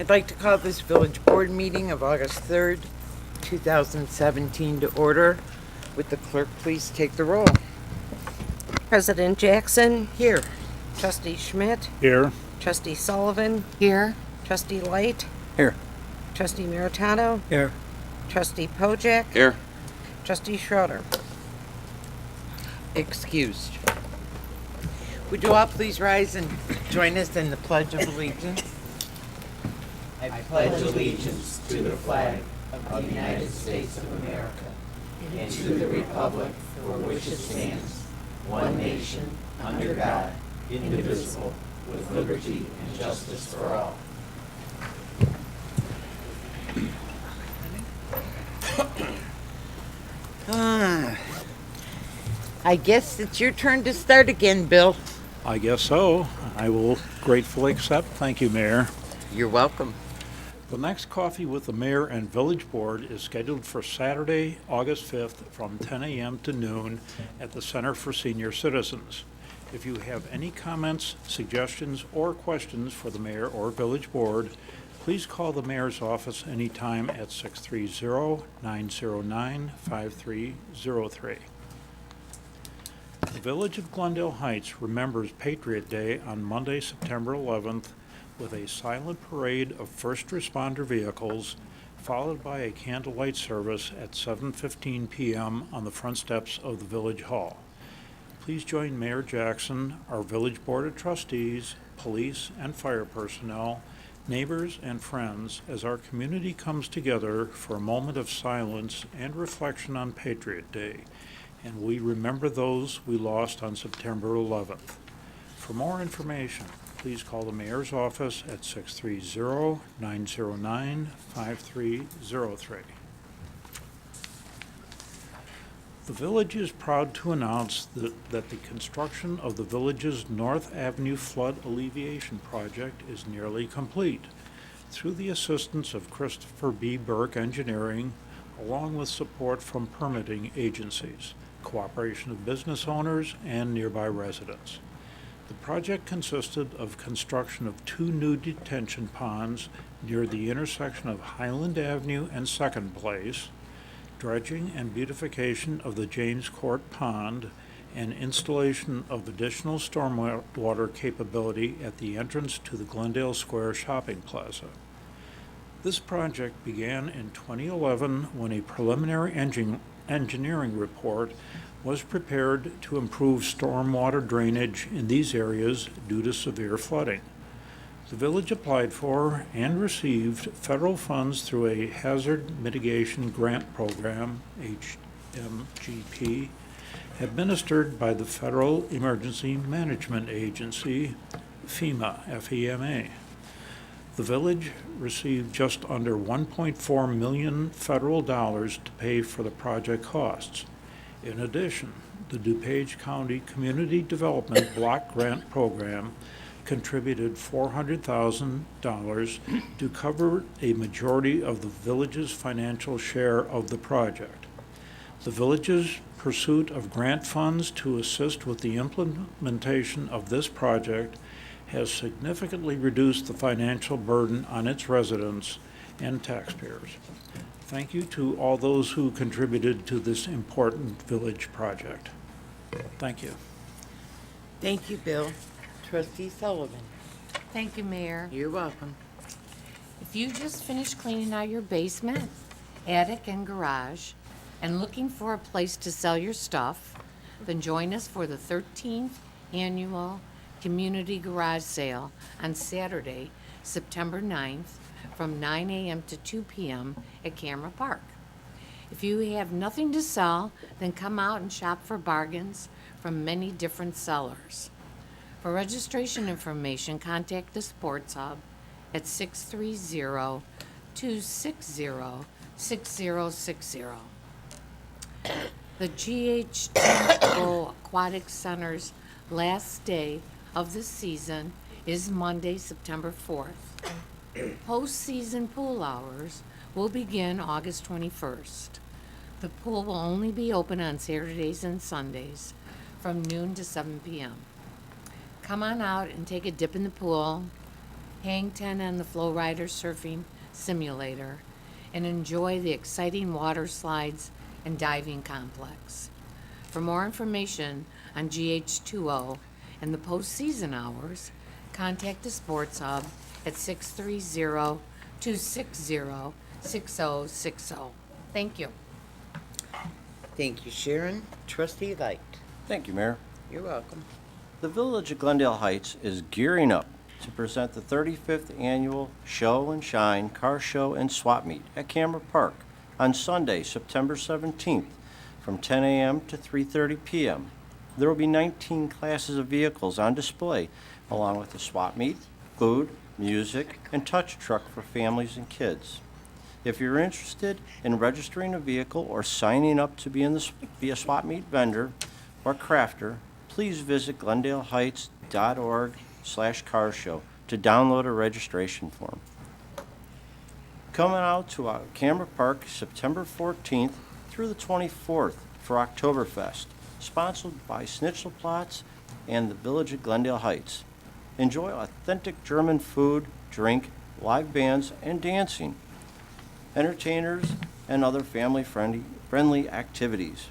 I'd like to call this village board meeting of August 3rd, 2017 to order. Would the clerk please take the roll? President Jackson, Here. Trustee Schmidt, Here. Trustee Sullivan, Here. Trustee Light, Here. Trustee Maritano, Here. Trustee Pojek, Here. Trustee Schroeder. Excused. Would you all please rise and join us in the Pledge of Allegiance? I pledge allegiance to the flag of the United States of America and to the republic for which it stands, one nation, under God, indivisible, with liberty and justice for all. I guess it's your turn to start again, Bill. I guess so. I will gratefully accept. Thank you, Mayor. You're welcome. The next Coffee with the Mayor and Village Board is scheduled for Saturday, August 5th from 10 a.m. to noon at the Center for Senior Citizens. If you have any comments, suggestions, or questions for the Mayor or Village Board, please call the Mayor's office anytime at 630-909-5303. The Village of Glendale Heights remembers Patriot Day on Monday, September 11th, with a silent parade of first responder vehicles, followed by a candlelight service at 7:15 p.m. on the front steps of the Village Hall. Please join Mayor Jackson, our Village Board of Trustees, police and fire personnel, neighbors and friends as our community comes together for a moment of silence and reflection on Patriot Day, and we remember those we lost on September 11th. For more information, please call the Mayor's office at 630-909-5303. The Village is proud to announce that the construction of the Village's North Avenue Flood Alleviation Project is nearly complete. Through the assistance of Christopher B. Burke Engineering, along with support from permitting agencies, cooperation of business owners, and nearby residents. The project consisted of construction of 2 new detention ponds near the intersection of Highland Avenue and Second Place, dredging and beautification of the James Court Pond, and installation of additional stormwater capability at the entrance to the Glendale Square Shopping Plaza. This project began in 2011 when a preliminary engineering report was prepared to improve stormwater drainage in these areas due to severe flooding. The Village applied for and received federal funds through a Hazard Mitigation Grant Program, HMGP, administered by the Federal Emergency Management Agency, FEMA, F-E-M-A. The Village received just under $1.4 million federal dollars to pay for the project costs. In addition, the DuPage County Community Development Block Grant Program contributed $400,000 to cover a majority of the Village's financial share of the project. The Village's pursuit of grant funds to assist with the implementation of this project has significantly reduced the financial burden on its residents and taxpayers. Thank you to all those who contributed to this important village project. Thank you. Thank you, Bill. Trustee Sullivan. Thank you, Mayor. You're welcome. If you just finished cleaning out your basement, attic, and garage, and looking for a place to sell your stuff, then join us for the 13th Annual Community Garage Sale on Saturday, September 9th, from 9 a.m. to 2 p.m. at Camera Park. If you have nothing to sell, then come out and shop for bargains from many different sellers. For registration information, contact the Sports Hub at 630-260-6060. The GH2O Aquatic Center's last day of the season is Monday, September 4th. Postseason pool hours will begin August 21st. The pool will only be open on Saturdays and Sundays from noon to 7 p.m. Come on out and take a dip in the pool, hang 10 on the Flow Rider Surfing Simulator, and enjoy the exciting water slides and diving complex. For more information on GH2O and the postseason hours, contact the Sports Hub at 630-260-6060. Thank you. Thank you, Sharon. Trustee Light. Thank you, Mayor. You're welcome. The Village of Glendale Heights is gearing up to present the 35th Annual Show and Shine Car Show and Swap Meet at Camera Park on Sunday, September 17th from 10 a.m. to 3:30 p.m. There will be 19 classes of vehicles on display, along with a swap meet, food, music, and touch truck for families and kids. If you're interested in registering a vehicle or signing up to be a swap meet vendor or crafter, please visit glendaleheights.org/carshow to download a registration form. Coming out to Camera Park September 14th through the 24th for Oktoberfest, sponsored by Schnitzelplatz and the Village of Glendale Heights. Enjoy authentic German food, drink, live bands, and dancing, entertainers, and other family-friendly activities.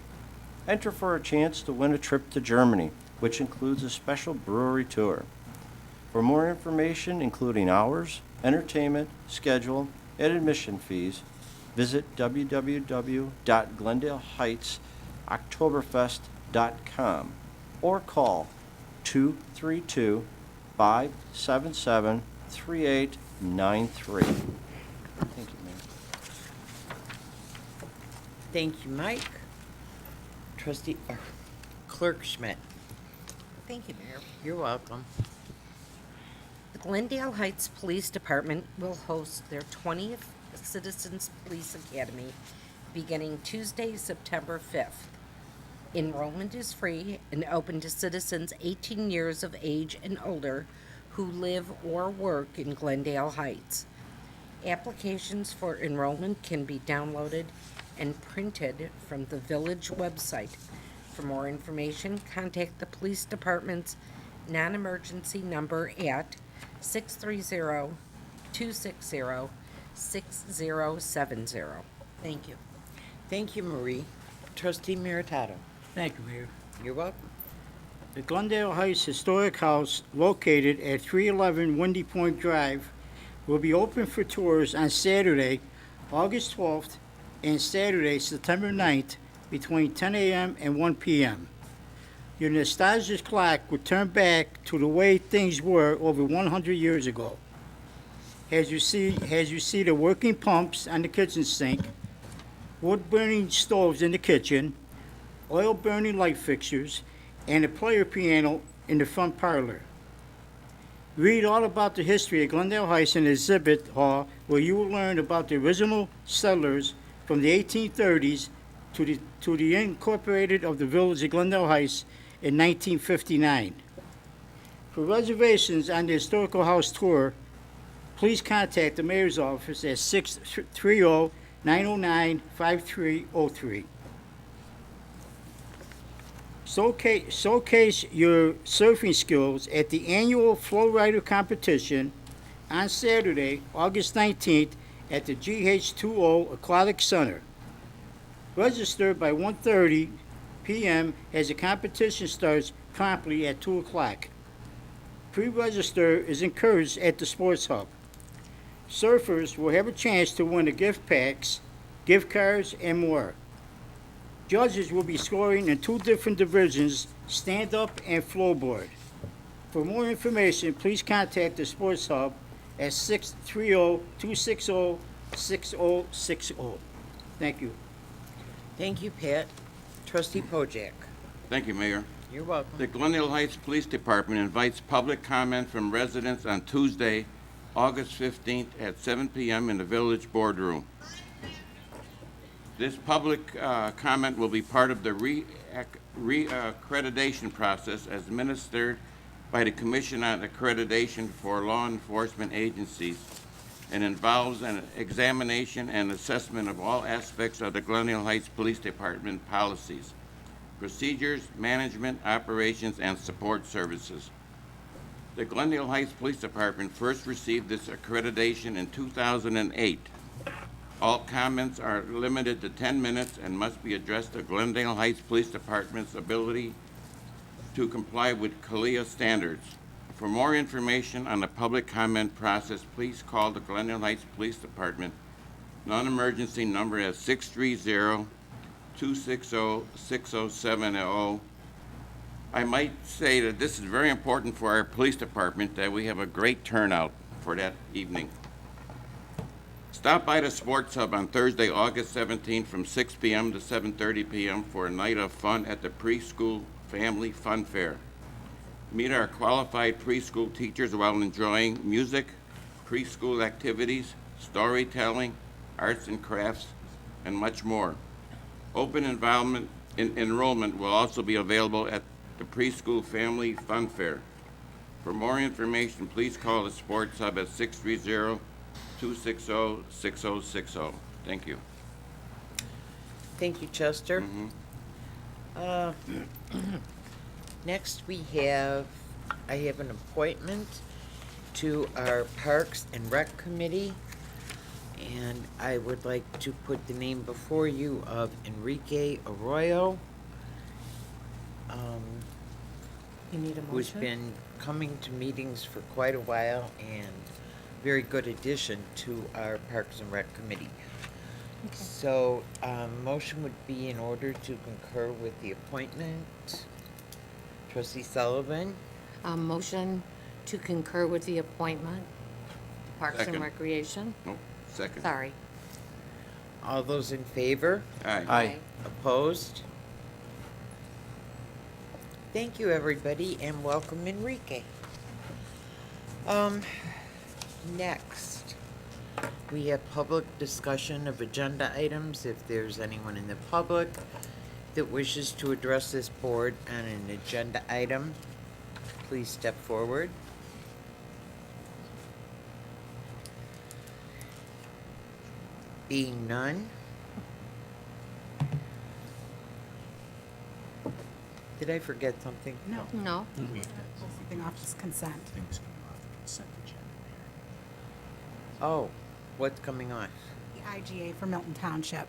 Enter for a chance to win a trip to Germany, which includes a special brewery tour. For more information, including hours, entertainment, schedule, and admission fees, visit www.glendaleheightsoktoberfest.com or call 232-577-3893. Thank you, Mayor. Thank you, Mike. Clerk Schmidt. Thank you, Mayor. You're welcome. The Glendale Heights Police Department will host their 20th Citizens Police Academy beginning Tuesday, September 5th. Enrollment is free and open to citizens 18 years of age and older who live or work in Glendale Heights. Applications for enrollment can be downloaded and printed from the village website. For more information, contact the police department's non-emergency number at 630-260-6070. Thank you. Thank you, Marie. Trustee Meritato. Thank you, Mayor. You're welcome. The Glendale Heights Historic House, located at 311 Windy Point Drive, will be open for tours on Saturday, August 12th, and Saturday, September 9th, between 10 a.m. and 1 p.m. Your nostalgic clock will turn back to the way things were over 100 years ago. As you see the working pumps on the kitchen sink, wood-burning stoves in the kitchen, oil-burning light fixtures, and a player piano in the front parlor. Read all about the history of Glendale Heights in the exhibit hall, where you will learn about the original settlers from the 1830s to the incorporated of the village of Glendale Heights in 1959. For reservations on the historical house tour, please contact the mayor's office at 630-909-5303. Showcase your surfing skills at the annual Flow Rider competition on Saturday, August 19th at the GH2O Aquatic Center. Register by 1:30 p.m. as the competition starts promptly at 2 o'clock. Pre-register is encouraged at the Sports Hub. Surfers will have a chance to win the gift packs, gift cards, and more. Judges will be scoring in 2 different divisions, stand-up and flowboard. For more information, please contact the Sports Hub at 630-260-6060. Thank you. Thank you, Pat. Trustee Pojek. Thank you, Mayor. You're welcome. The Glendale Heights Police Department invites public comment from residents on Tuesday, August 15th at 7 p.m. in the Village Boardroom. This public comment will be part of the re-accreditation process as administered by the Commission on Accreditation for Law Enforcement Agencies and involves an examination and assessment of all aspects of the Glendale Heights Police Department policies, procedures, management, operations, and support services. The Glendale Heights Police Department first received this accreditation in 2008. All comments are limited to 10 minutes and must be addressed to Glendale Heights Police Department's ability to comply with CALEA standards. For more information on the public comment process, please call the Glendale Heights Police Department non-emergency number at 630-260-6070. I might say that this is very important for our police department, that we have a great turnout for that evening. Stop by the Sports Hub on Thursday, August 17th from 6 p.m. to 7:30 p.m. for a night of fun at the Preschool Family Fun Fair. Meet our qualified preschool teachers while enjoying music, preschool activities, storytelling, arts and crafts, and much more. Open enrollment will also be available at the Preschool Family Fun Fair. For more information, please call the Sports Hub at 630-260-6060. Thank you. Thank you, Chester. Next, I have an appointment to our Parks and Rec Committee, and I would like to put the name before you of Enrique Arroyo, You need a who's been coming to meetings for quite a while and very good addition to our Parks and Rec Committee. So, motion would be in order to concur with the appointment. Trustee Sullivan, Motion to concur with the appointment. Parks and Second. Recreation. Nope, second. Sorry. all those in favor? Aye. Opposed? Thank you, everybody, and welcome Enrique. Next, we have public discussion of agenda items. If there's anyone in the public that wishes to address this board on an agenda item, please step forward. Being none. Did I forget something? No, No. something off this consent. Oh, what's coming on? The IGA for Milton Township,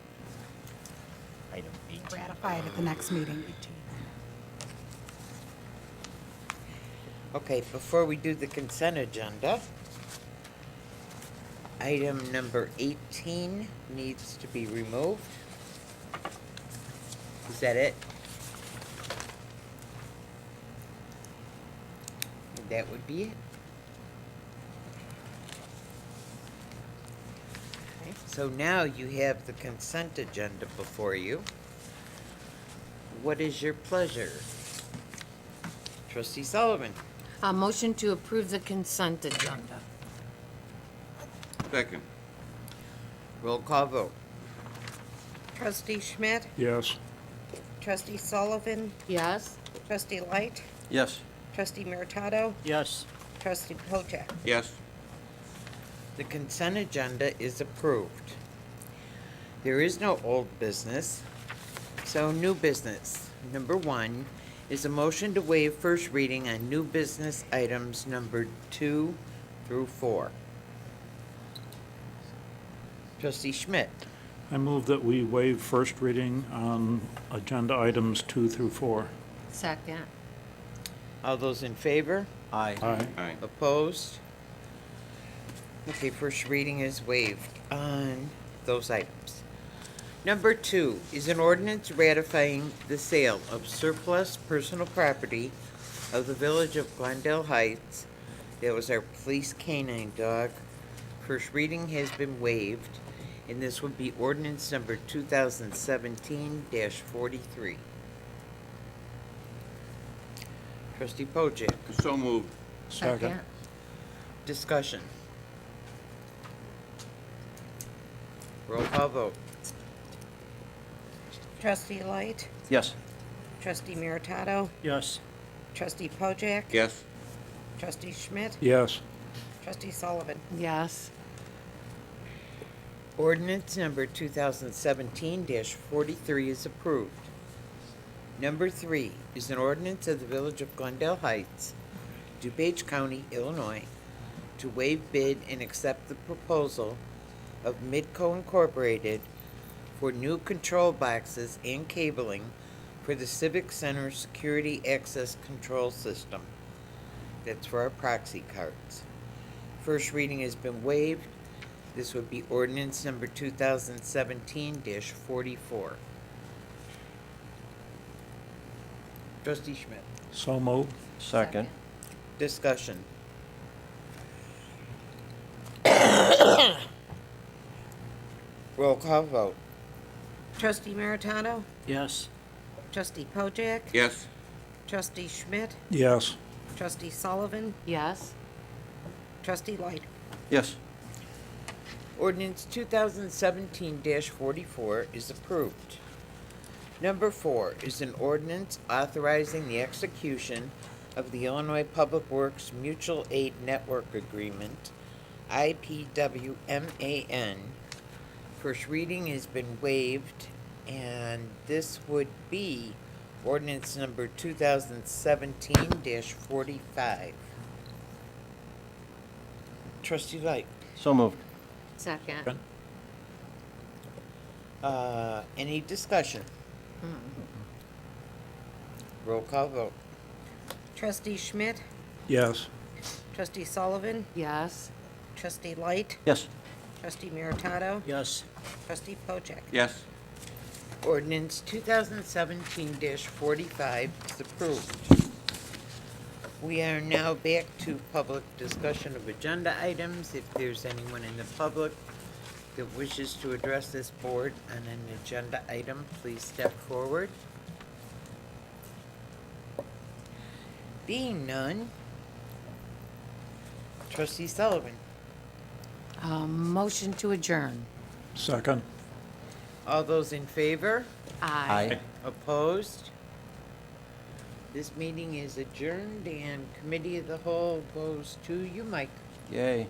Item 18. ratified at the next meeting. Okay, before we do the consent agenda, item number 18 needs to be removed. Is that it? That would be it. Okay, so now you have the consent agenda before you. What is your pleasure? Trustee Sullivan, Motion to approve the consent agenda. Second. roll call vote. Trustee Schmidt, Yes. Trustee Sullivan, Yes? Trustee Light, Yes. Trustee Meritato, Yes. Trustee Pojek. Yes. The consent agenda is approved. There is no old business, so new business. Number 1 is a motion to waive first reading on new business items numbered 2 through 4. Trustee Schmidt, I move that we waive first reading on agenda items 2 through 4. Second. all those in favor? Aye. Aye. Aye. Opposed? Okay, first reading is waived on those items. Number 2 is an ordinance ratifying the sale of surplus personal property of the Village of Glendale Heights. That was our police canine dog. First reading has been waived, and this would be ordinance number 2017-43. Trustee Pojek, So moved. Second. discussion. Roll call vote. Trustee Light, Yes. Trustee Meritato, Yes. Trustee Pojek, Yes. Trustee Schmidt, Yes. Trustee Sullivan. Yes. Ordinance number 2017-43 is approved. Number 3 is an ordinance of the Village of Glendale Heights DuPage County, Illinois, to waive bid and accept the proposal of Midco Incorporated for new control boxes and cabling for the Civic Center Security Access Control System. That's for our proxy cards. First reading has been waived. This would be ordinance number 2017-44. Trustee Schmidt. So moved. Second. Discussion. Roll call vote. Trustee Meritato? Yes. Trustee Pojek? Yes. Trustee Schmidt? Yes. Trustee Sullivan? Yes. Trustee Light? Yes. Ordinance 2017-44 is approved. Number 4 is an ordinance authorizing the execution of the Illinois Public Works Mutual Aid Network Agreement, IPWMAN. First reading has been waived, and this would be ordinance number 2017-45. Trustee Light. So moved. Second. Any discussion? Roll call vote. Trustee Schmidt? Yes. Trustee Sullivan? Yes. Trustee Light? Yes. Trustee Meritato? Yes. Trustee Pojek? Yes. Ordinance 2017-45 is approved. We are now back to public discussion of agenda items. If there's anyone in the public that wishes to address this board on an agenda item, please step forward. Being none, Trustee Sullivan. Motion to adjourn. Second. All those in favor? Aye. Opposed? This meeting is adjourned, and Committee of the Whole goes to you, Mike. Yay.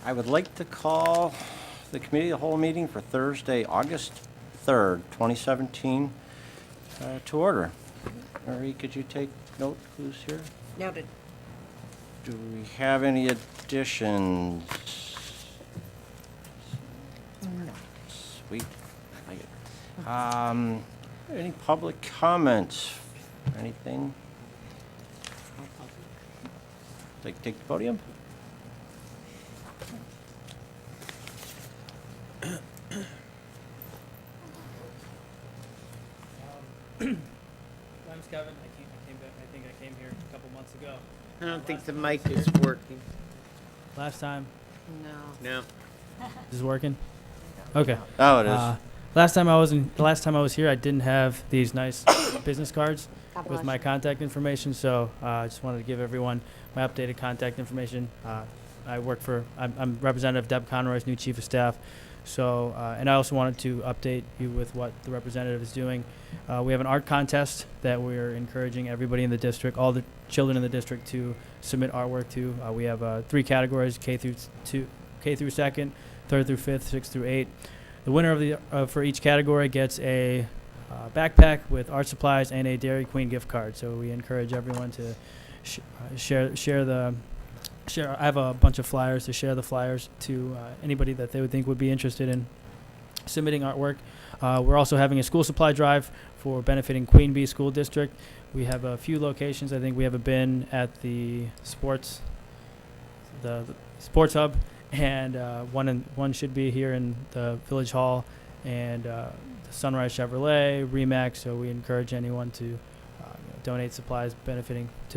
I would like to call the Committee of the Whole meeting for Thursday, August 3rd, 2017, to order. Marie, could you take note who's here? Noted. Do we have any additions? Sweet. Like it. Any public comments? Anything? Take the podium? My name's Kevin. I think I came here a couple months ago. I don't think the mic is working. Last time. No. No. This is working? Okay. Oh, it is. Last time I was here, I didn't have these nice business cards God with bless my you. contact information, so I just wanted to give everyone my updated contact information. I'm Representative Deb Conroy's new Chief of Staff. So, and I also wanted to update you with what the representative is doing. We have an art contest that we're encouraging everybody in the district, all the children in the district, to submit artwork to. We have 3 categories: K through 2nd, 3rd through 5th, 6th through 8. The winner of the for each category gets a backpack with art supplies and a Dairy Queen gift card. So we encourage everyone to share. I have a bunch of flyers to share the flyers to anybody that they would think would be interested in submitting artwork. We're also having a school supply drive for benefiting Queen Bee School District. We have a few locations. I think we have a bin at the sports hub, and one should be here in the Village Hall, and the Sunrise Chevrolet, Remax. So we encourage anyone to donate supplies to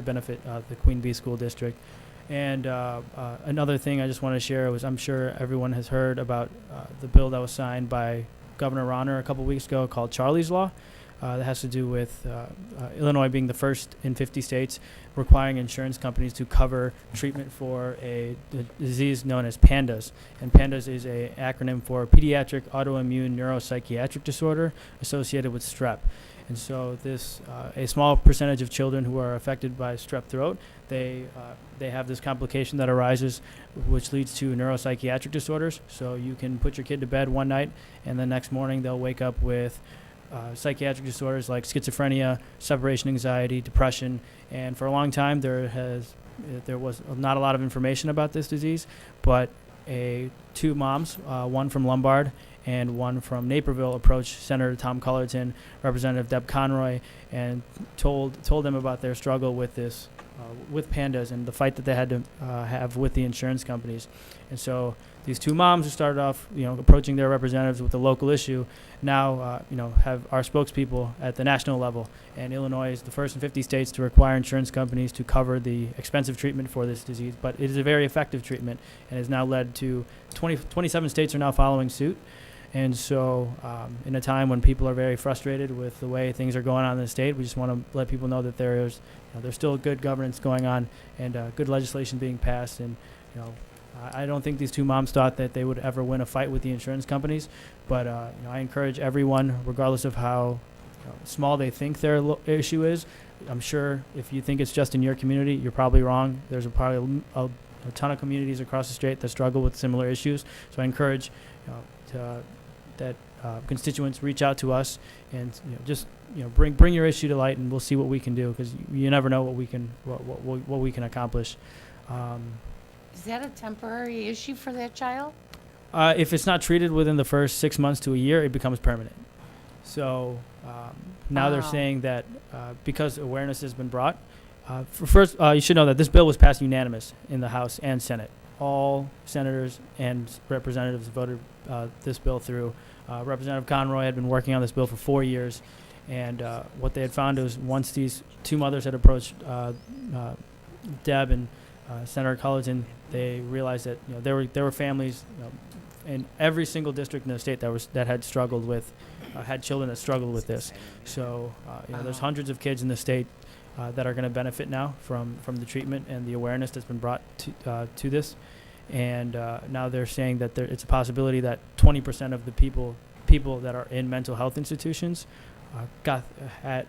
benefit the Queen Bee School District. And another thing I just want to share was, I'm sure everyone has heard about the bill that was signed by Governor Rauner a couple weeks ago called Charlie's Law. That has to do with Illinois being the first in 50 states requiring insurance companies to cover treatment for a disease known as PANDAS. And PANDAS is an acronym for Pediatric Autoimmune Neuropsychiatric Disorder associated with strep. And so a small percentage of children who are affected by strep throat, they have this complication that arises, which leads to neuropsychiatric disorders. So you can put your kid to bed one night, and the next morning they'll wake up with psychiatric disorders like schizophrenia, separation anxiety, depression, and for a long time there was not a lot of information about this disease, but two moms, one from Lombard and one from Naperville, approached Senator Tom Cullerton, Representative Deb Conroy, and told them about their struggle with this, with pandas and the fight that they had to have with the insurance companies. And so these two moms who started off, approaching their representatives with a local issue, now, have our spokespeople at the national level. And Illinois is the first in 50 states to require insurance companies to cover the expensive treatment for this disease. But it is a very effective treatment and has now led to 27 states are now following suit. And so in a time when people are very frustrated with the way things are going on in the state, we just want to let people know that there's still good governance going on and good legislation being passed. And, I don't think these two moms thought that they would ever win a fight with the insurance companies, but I encourage everyone, regardless of how small they think their issue is. I'm sure if you think it's just in your community, you're probably wrong. There's probably a ton of communities across the state that struggle with similar issues. So I encourage that constituents reach out to us and bring your issue to light, and we'll see what we can do, because you never know what we can accomplish. Is that a temporary issue for that child? If it's not treated within the first 6 months to a year, it becomes permanent. So now they're saying that because awareness has been brought, first you should know that this bill was passed unanimous in the House and Senate. All senators and representatives voted this bill through. Representative Conroy had been working on this bill for 4 years, and what they had found was once these two mothers had approached Deb and Senator Cullerton, they realized that there were families in every single district in the state that had struggled with had children that struggled with this. So there's hundreds of kids in the state that are going to benefit now from the treatment and the awareness that's been brought to this. And now they're saying that it's a possibility that 20% of the people that are in mental health institutions had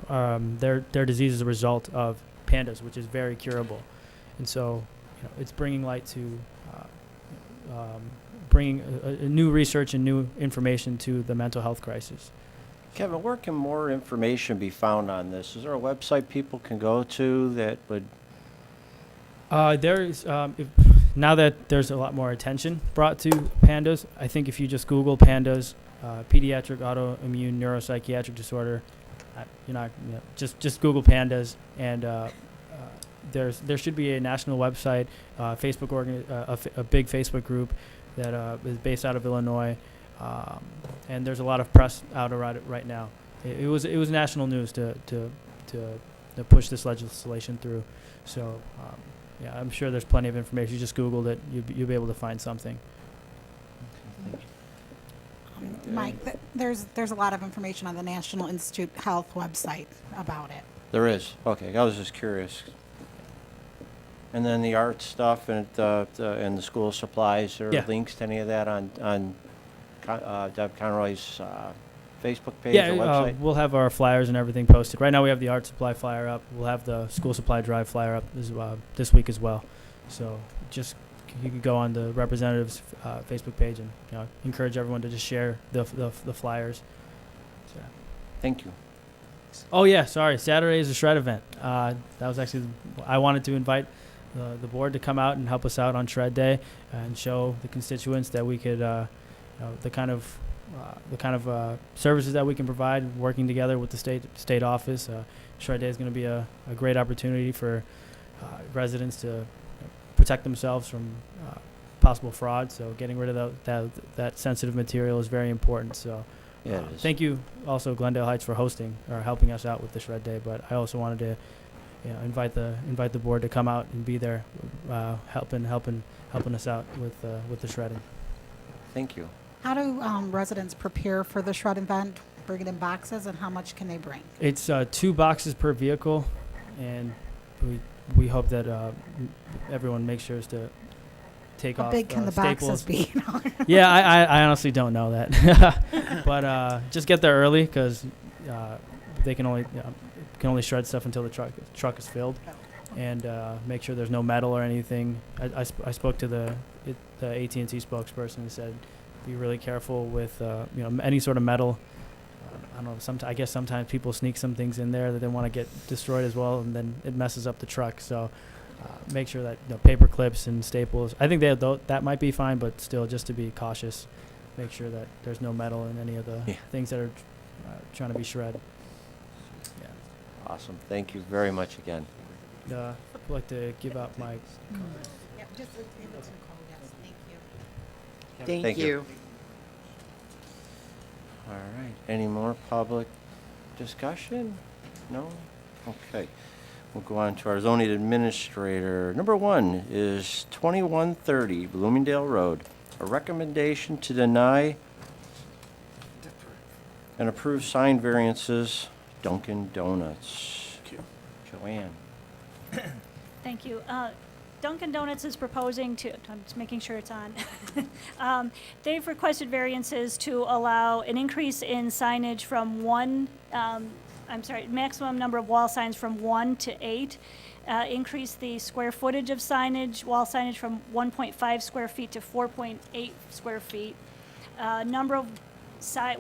their disease as a result of pandas, which is very curable. And so it's bringing light to bringing a new research and new information to the mental health crisis. Kevin, where can more information be found on this? Is there a website people can go to that would... Now that there's a lot more attention brought to pandas, I think if you just Google pandas, pediatric autoimmune neuropsychiatric disorder, just Google pandas, and there should be a national website, Facebook a big Facebook group that is based out of Illinois, and there's a lot of press out around it right now. It was national news to push this legislation through. So I'm sure there's plenty of information. You just Googled it, you'll be able to find something. Mike, there's a lot of information on the National Institute Health website about it. There is? Okay, I was just curious. And then the art stuff and the school supplies, there are links to any of that on Deb Conroy's Facebook page or website? We'll have our flyers and everything posted. Right now we have the art supply flyer up. We'll have the school supply drive flyer up this week as well. So just you can go on the representative's Facebook page and encourage everyone to just share the flyers. So. Thank you. Oh yeah, sorry. Saturday is a shred event. That was actually I wanted to invite the board to come out and help us out on Shred Day and show the constituents that we could the kind of services that we can provide working together with the state office. Shred Day is going to be a great opportunity for residents to protect themselves from possible fraud. So getting rid of that sensitive material is very important. So yeah, it is. Thank you also Glendale Heights for hosting or helping us out with the Shred Day. But I also wanted to invite the board to come out and be there, helping us out with the shredding. Thank you. How do residents prepare for the shred event? Bring it in boxes, and how much can they bring? It's 2 boxes per vehicle, and we hope that everyone makes sure to take off. How big can the staples. boxes be? Yeah, I honestly don't know that, but just get there early because they can only shred stuff until the truck is filled, and make sure there's no metal or anything. I spoke to the AT&T spokesperson and said be really careful with any sort of metal. I don't know. I guess sometimes people sneak some things in there that they want to get destroyed as well, and then it messes up the truck. So make sure that paper clips and staples. I think that might be fine, but still, just to be cautious, make sure that there's no metal in any of the things that are trying to be shred. Yeah. Awesome. Thank you very much again. I'd like to give out my. Yeah, just give it to Nicole, yes, thank you. Thank Thank you. you. All right. Any more public discussion? No? Okay. We'll go on to our zoning administrator. Number 1 is 2130 Bloomingdale Road. A recommendation to deny and approve sign variances, Dunkin' Donuts. Joanne. Thank you. Dunkin' Donuts is proposing to, I'm just making sure it's on. They've requested variances to allow an increase in signage from maximum number of wall signs from 1 to 8. Increase the square footage of signage, wall signage from 1.5 square feet to 4.8 square feet. Number of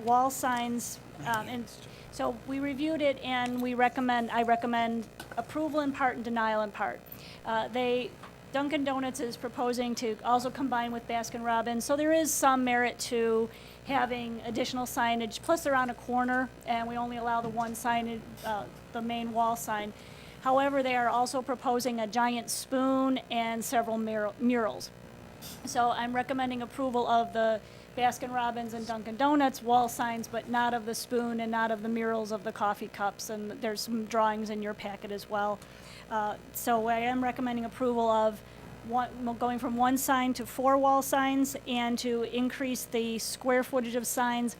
wall signs, and so we reviewed it and I recommend approval in part and denial in part. Dunkin' Donuts is proposing to also combine with Baskin-Robbins, so there is some merit to having additional signage. Plus, they're on a corner, and we only allow the one sign, the main wall sign. However, they are also proposing a giant spoon and several murals. So I'm recommending approval of the Baskin-Robbins and Dunkin' Donuts wall signs, but not of the spoon and not of the murals of the coffee cups, and there's some drawings in your packet as well. So I am recommending approval of going from 1 sign to 4 wall signs, and to increase the square footage of signs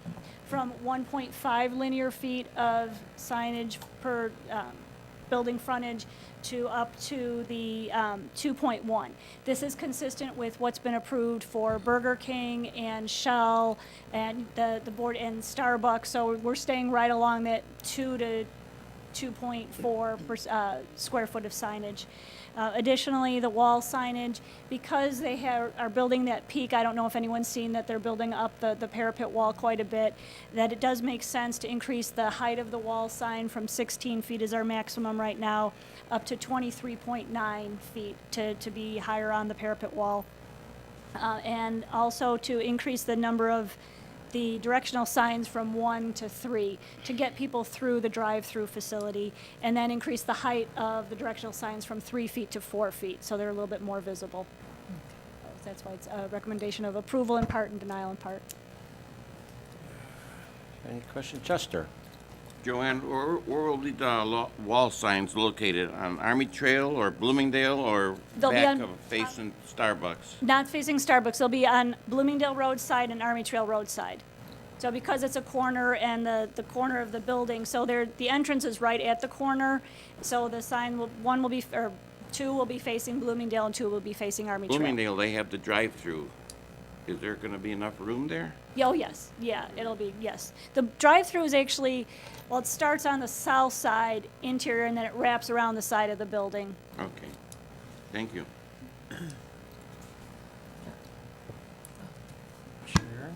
from 1.5 linear feet of signage per building frontage to up to the 2.1. This is consistent with what's been approved for Burger King and Shell and the board and Starbucks. So we're staying right along that 2 to 2.4 square foot of signage. Additionally, the wall signage, because they are building that peak, I don't know if anyone's seen that they're building up the parapet wall quite a bit, that it does make sense to increase the height of the wall sign from 16 feet is our maximum right now, up to 23.9 feet to be higher on the parapet wall. And also to increase the number of the directional signs from 1 to 3 to get people through the drive-through facility, and then increase the height of the directional signs from 3 feet to 4 feet, so they're a little bit more visible. That's why it's a recommendation of approval in part and denial in part. Any questions? Chester? Joanne, where will the wall signs located? On Army Trail or Bloomingdale, or They'll be back on- of facing Starbucks? Not facing Starbucks, they'll be on Bloomingdale Roadside and Army Trail Roadside. So because it's a corner and the corner of the building, so the entrance is right at the corner, so the sign will, 2 will be facing Bloomingdale and 2 will be facing Army Trail. Bloomingdale, they have the drive-through. Is there going to be enough room there? Oh, yes, yeah, it'll be, yes. The drive-through is actually, well, it starts on the south side interior and then it wraps around the side of the building. Okay, thank you. Sharon?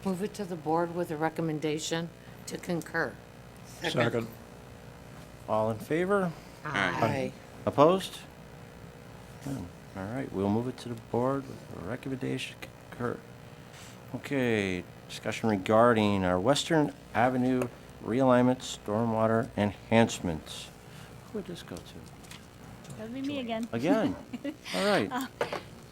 Move it to the board with a recommendation to concur. Second. All in favor? Aye. Opposed? None. All right, we'll move it to the board with a recommendation to concur. Okay, discussion regarding our Western Avenue realignment, stormwater enhancements. Who would this go to? That'll be me again. Again? All right.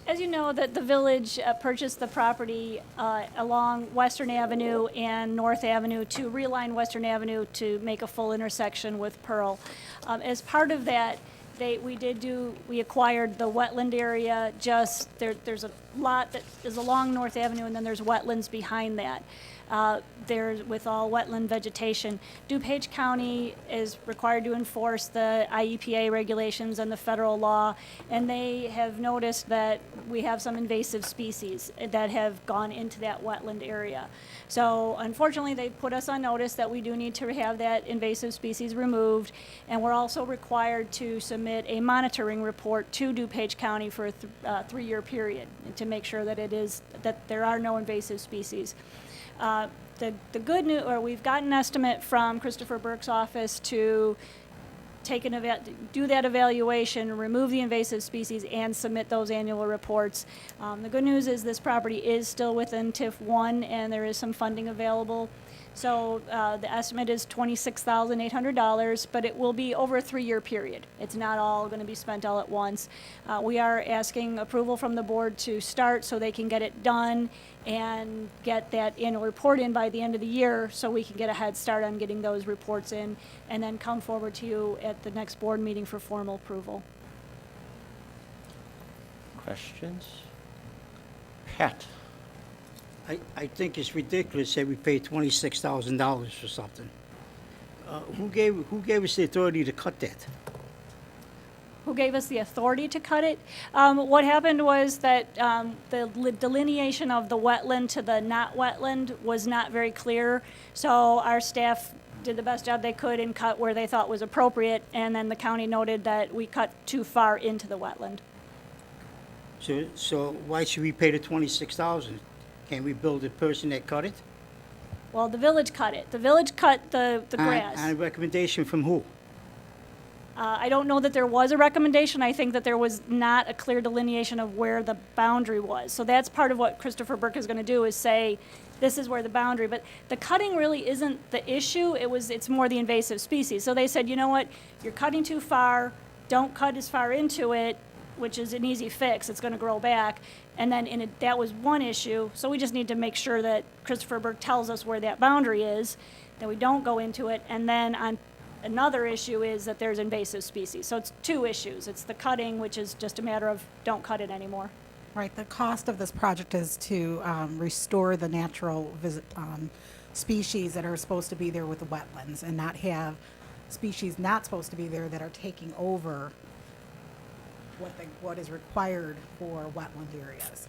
As you know, the village purchased the property along Western Avenue and North Avenue to realign Western Avenue to make a full intersection with Pearl. As part of that, we acquired the wetland area. There's a lot that is along North Avenue, and then there's wetlands behind that. There, with all wetland vegetation. DuPage County is required to enforce the IEPA regulations and the federal law, and they have noticed that we have some invasive species that have gone into that wetland area. So unfortunately, they put us on notice that we do need to have that invasive species removed, and we're also required to submit a monitoring report to DuPage County for a 3-year period to make sure that that there are no invasive species. The good news, or we've gotten an estimate from Christopher Burke's office to do that evaluation, remove the invasive species, and submit those annual reports. The good news is this property is still within TIF 1, and there is some funding available. So the estimate is $26,800, but it will be over a 3-year period. It's not all going to be spent all at once. We are asking approval from the board to start so they can get it done and get that annual report in by the end of the year so we can get a head start on getting those reports in and then come forward to you at the next board meeting for formal approval. Questions? Pat? I think it's ridiculous that we pay $26,000 for something. Who gave us the authority to cut that? Who gave us the authority to cut it? What happened was that the delineation of the wetland to the not wetland was not very clear. So our staff did the best job they could and cut where they thought was appropriate, and then the county noted that we cut too far into the wetland. So why should we pay the $26,000? Can we bill the person that cut it? Well, the village cut it. The village cut the grass. On a recommendation from who? I don't know that there was a recommendation. I think that there was not a clear delineation of where the boundary was. So that's part of what Christopher Burke is going to do, is say, this is where the boundary, but the cutting really isn't the issue. It's more the invasive species. So they said, you know what, you're cutting too far, don't cut as far into it, which is an easy fix, it's going to grow back. And then that was one issue, so we just need to make sure that Christopher Burke tells us where that boundary is, that we don't go into it. And then on another issue is that there's invasive species. So it's 2 issues. It's the cutting, which is just a matter of don't cut it anymore. Right, the cost of this project is to restore the natural species that are supposed to be there with the wetlands and not have species not supposed to be there that are taking over what is required for wetland areas.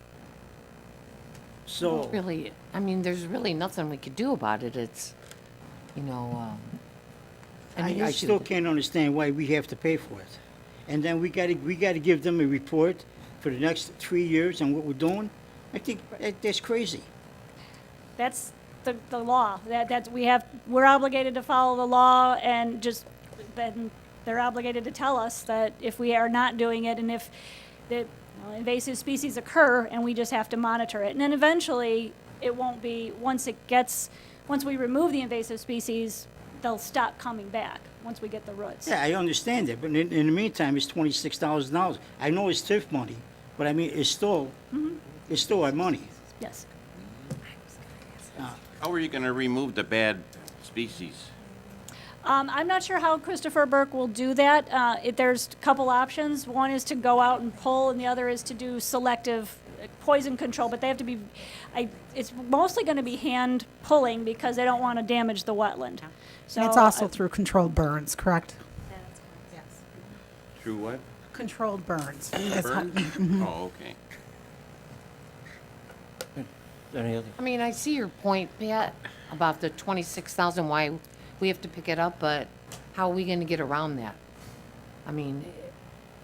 So, Really, I mean, there's really nothing we could do about it. It's, an I issue. still can't understand why we have to pay for it. And then we gotta give them a report for the next 3 years on what we're doing. I think that's crazy. That's the law. We're obligated to follow the law, and just then they're obligated to tell us that if we are not doing it, and if the invasive species occur, and we just have to monitor it. And then eventually, it won't be, once we remove the invasive species, they'll stop coming back once we get the roots. Yeah, I understand that, but in the meantime, it's $26,000. I know it's TIF money, but I mean, it's still our money. Yes. How are you going to remove the bad species? I'm not sure how Christopher Burke will do that. There's a couple options. One is to go out and pull, and the other is to do selective poison control, but they have to be, it's mostly going to be hand pulling because they don't want to damage the wetland. So And it's also through controlled burns, correct? Yes. Through what? Controlled burns. That's how- Burn? Oh, okay. Any other? I mean, I see your point, Pat, about the 26,000, why we have to pick it up, but how are we gonna get around that? I mean,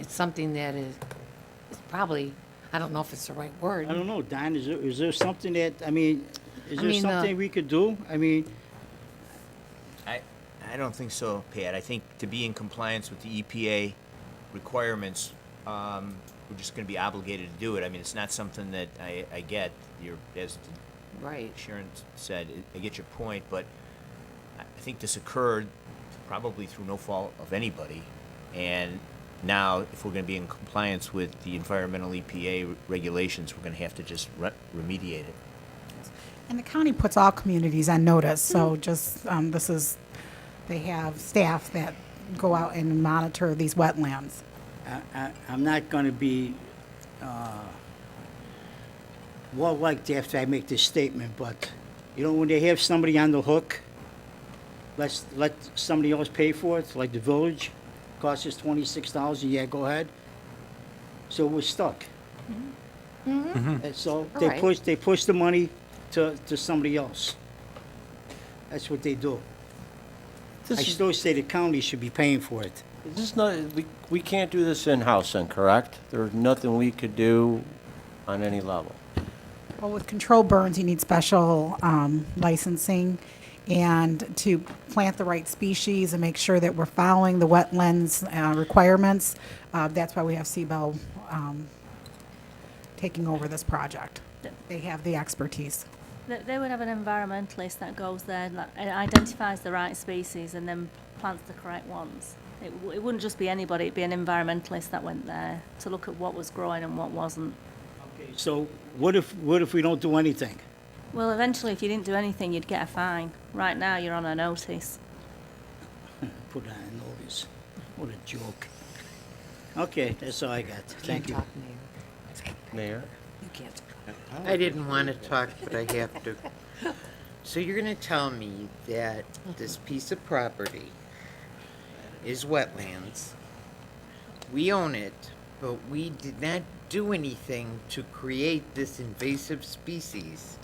it's something that is probably, I don't know if it's the right word. I don't know, Don, is there something that, is there mean, something we could do? I don't think so, Pat. I think to be in compliance with the EPA requirements, we're just gonna be obligated to do it. I mean, it's not something that I get, as Right. Sharon said, I get your point, but I think this occurred probably through no fault of anybody. And now, if we're gonna be in compliance with the environmental EPA regulations, we're gonna have to just remediate it. And the county puts all communities on notice, so just, they have staff that go out and monitor these wetlands. I'm not gonna be, well-liked after I make this statement, but You know, when they have somebody on the hook, let somebody else pay for it, like the village, costs us $26, yeah, go ahead. So we're stuck. And so All right. they push the money to somebody else. That's what they do. I This is, still say the county should be paying for it. this is not, we can't do this in-house then, correct? There's nothing we could do on any level. Well, with controlled burns, you need special licensing and to plant the right species and make sure that we're following the wetlands requirements. That's why we have Seabell taking over this project. They have the expertise. They would have an environmentalist that goes there and identifies the right species and then plants the correct ones. It wouldn't just be anybody, it'd be an environmentalist that went there to look at what was growing and what wasn't. So what if we don't do anything? Well, eventually, if you didn't do anything, you'd get a fine. Right now, you're on a notice. Put on a notice. What a joke. Okay, that's all I got. Thank you. Mayor? You can't talk. I didn't want to talk, but I have to. So you're going to tell me that this piece of property is wetlands. We own it, but we did not do anything to create this invasive species.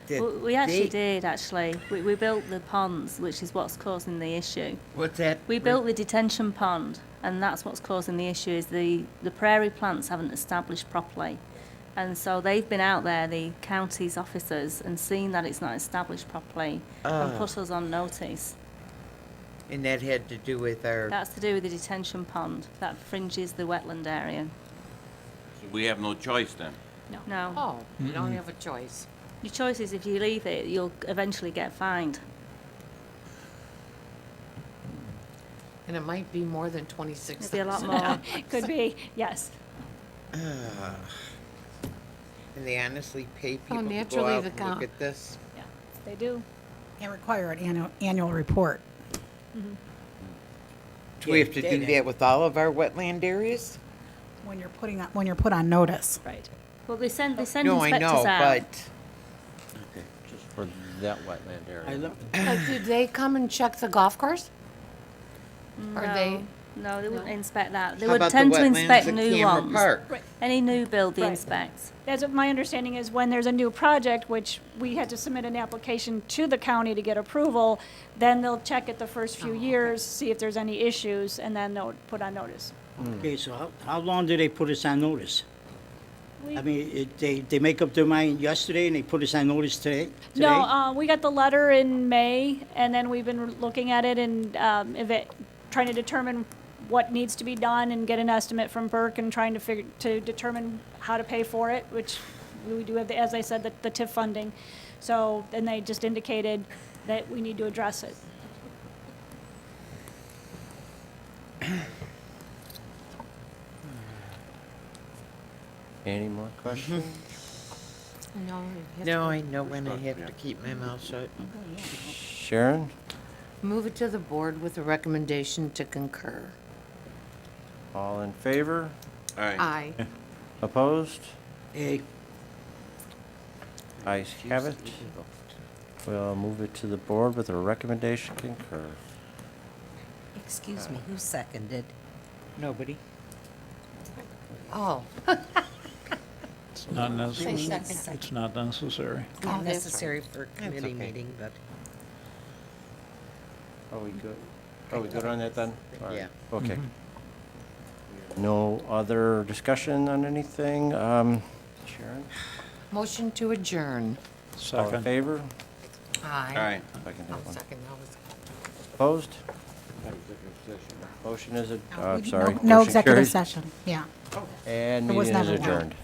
That We actually they- did, actually. We built the ponds, which is what's causing the issue. What's that? We built the detention pond, and that's what's causing the issue, is the prairie plants haven't established properly. And so they've been out there, the county's officers, and seen that it's not established properly, and put us on notice. And that had to do with our. That's to do with the detention pond that fringes the wetland area. We have no choice then. No. Oh, you don't have a choice. Your choice is if you leave it, you'll eventually get fined. And it might be more than 26. It'll be a lot more. Could be, yes. And they honestly pay people to go naturally out the and look count- at this? Yeah, they do. And require an annual report. Do we have to do that with all of our wetland areas? When you're put on notice. Right. Well, they send No, I inspectors know, out. but Okay, just for that wetland I area. lo- Do they come and check the golf course? Or they? No, they wouldn't inspect that. They how would about the tend to wetlands inspect at new Camera ones. Park? Any new build, they Right. inspect. That's what my understanding is when there's a new project, which we had to submit an application to the county to get approval, then they'll check it the first few years, see if there's any issues, and then they'll put on notice. Okay, so how long do they put us on notice? We- I mean, they make up their mind yesterday and they put us on notice today? No, we got the letter in May, and then we've been looking at it and trying to determine what needs to be done and get an estimate from Burke and trying to determine how to pay for it, which we do have, as I said, the TIF funding. So then they just indicated that we need to address it. Any more questions? No. you have no, to I know when I have to keep my mouth shut. Sharon? Move it to the board with a recommendation to concur. All in favor? Aye. Opposed? Hey, Ayes have it. We'll move it to the board with a recommendation concur. Excuse me, who seconded? Nobody. Oh. It's not necessary. It's not necessary. Not necessary for a That's committee okay. meeting, but. Are we good? Are we good on that then? All right. Yeah. Okay. No other discussion on anything? Sharon? Motion to adjourn. All in Second. favor? Aye. Aye. Second I'll that one. second that was. Opposed? Motion is, No sorry. No motion executive carries. session, yeah. And There was meeting is never one. adjourned.